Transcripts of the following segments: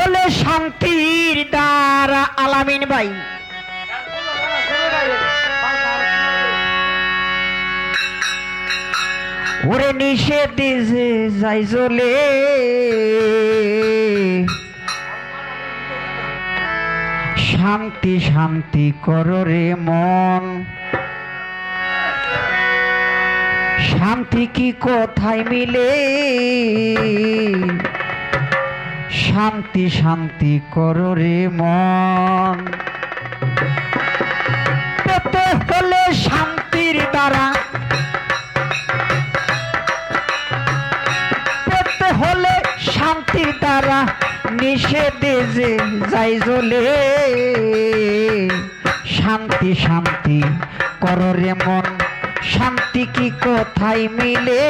হলে শান্তির দ্বারা আলামিন ভাই ওরে নিষেধ দিছে যাই চলে শান্তি শান্তি করো রে মন শান্তি কি কোথায় মিলে শান্তি শান্তি করো রে মন পেতে হলে শান্তির দ্বারা পেতে হলে শান্তির দ্বারা নিষেধে যে যাই জ্বলে শান্তি শান্তি করো রে মন শান্তি কি কোথায় মিলে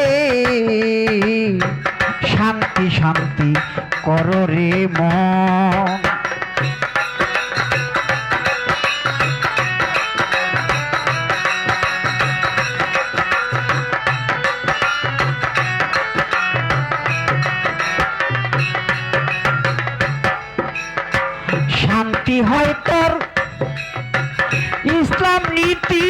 শান্তি শান্তি করো রে মন শান্তি হয় তোর ইসলাম নীতি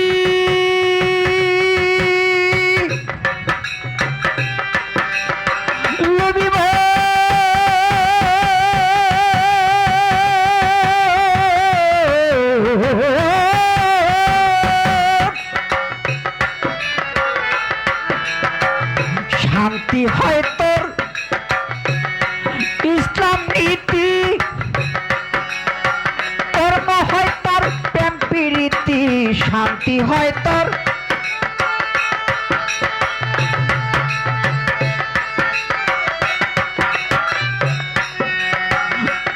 শান্তি হয় তোর ইসলাম নীতি কর্ম হয় তার প্রেম প্রীতি শান্তি হয় তোর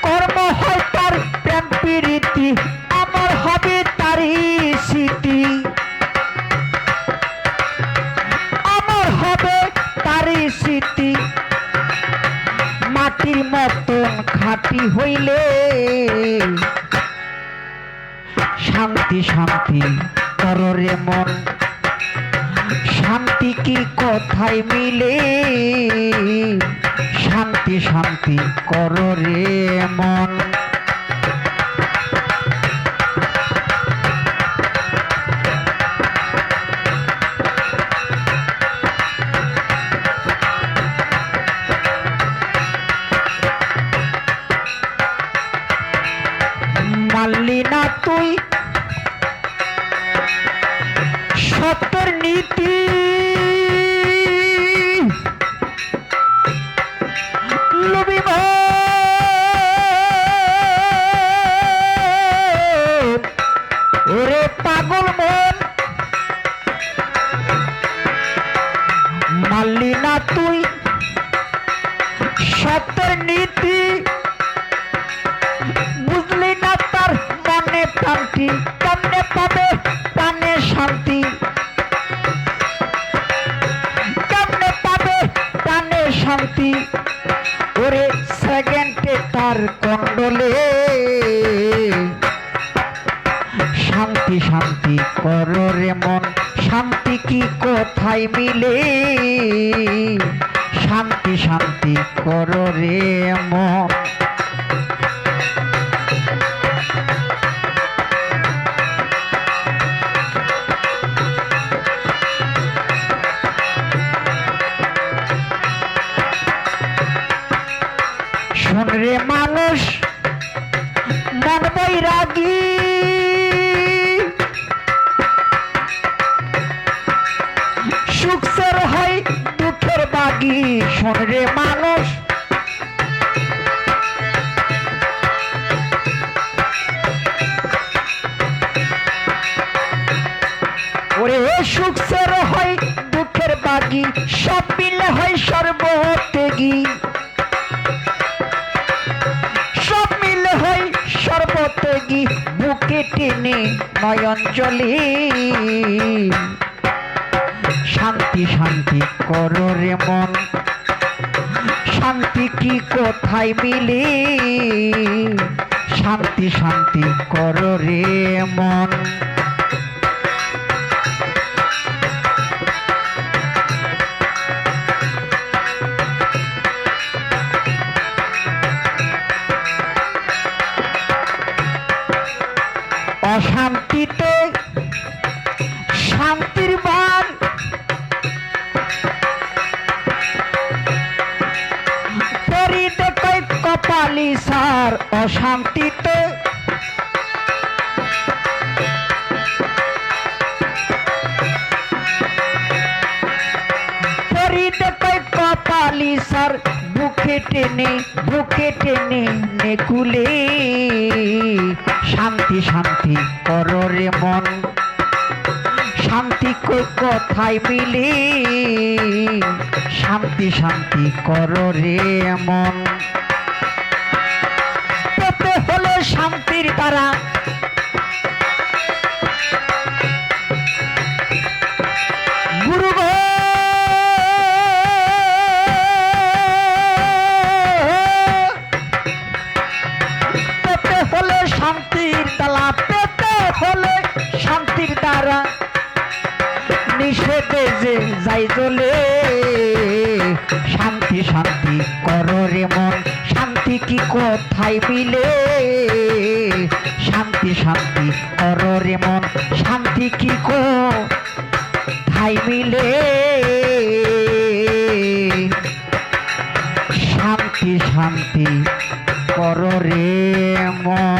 কর্ম হয় তার প্রেম প্রীতি আমার হবে তারই স্মৃতি আমার হবে তারই স্মৃতি মাটির মতন খাঁটি হইলে শান্তি শান্তি করো রে মন শান্তি কি কোথায় মিলে শান্তি শান্তি করো রে মন মানলি না তুই সত্যের নীতি লবি ওরে পাগল মন মানলি না তুই সত্যের নীতি বুঝলি না তার মনে শান্তি কেমনে পাবে প্রাণে শান্তি কেমনে পাবে প্রাণে শান্তি ওরে সেকেন্ডে তার কন্ডলে শান্তি শান্তি করো রে মন শান্তি কি কোথায় মিলে শান্তি শান্তি করো রে মন শোন রে মানুষ মন বৈরাগী সুখের হয় দুঃখের বাগী শোন রে মানুষ ওরে সুখের হয় দুঃখের বাগী সব মিলে হয় সর্বত্যাগী সব মিলে হয় সর্বত্যাগী বুকে টেনে নয়ন জলে শান্তি শান্তি করো রে মন শান্তি কি কোথায় মিলে শান্তি শান্তি করো রে মন অশান্তিতে শান্তির বান পরিতে কই কপালি সার অশান্তিতে পরিতে কই কপালি সার বুকে টেনে নেকুলে শান্তি শান্তি করো রে মন শান্তি কই কথায় মিলে শান্তি শান্তি করো রে মন পেতে হলে শান্তির দ্বারা গুরু গো পেতে হলে শান্তির তালা পেতে হলে শান্তির দ্বারা নিষেধে যে যাই চলে শান্তি শান্তি করো রে মন শান্তি কি কোথায় মিলে শান্তি শান্তি করো রে মন শান্তি কি কোথায় মিলে শান্তি শান্তি করো রে মন।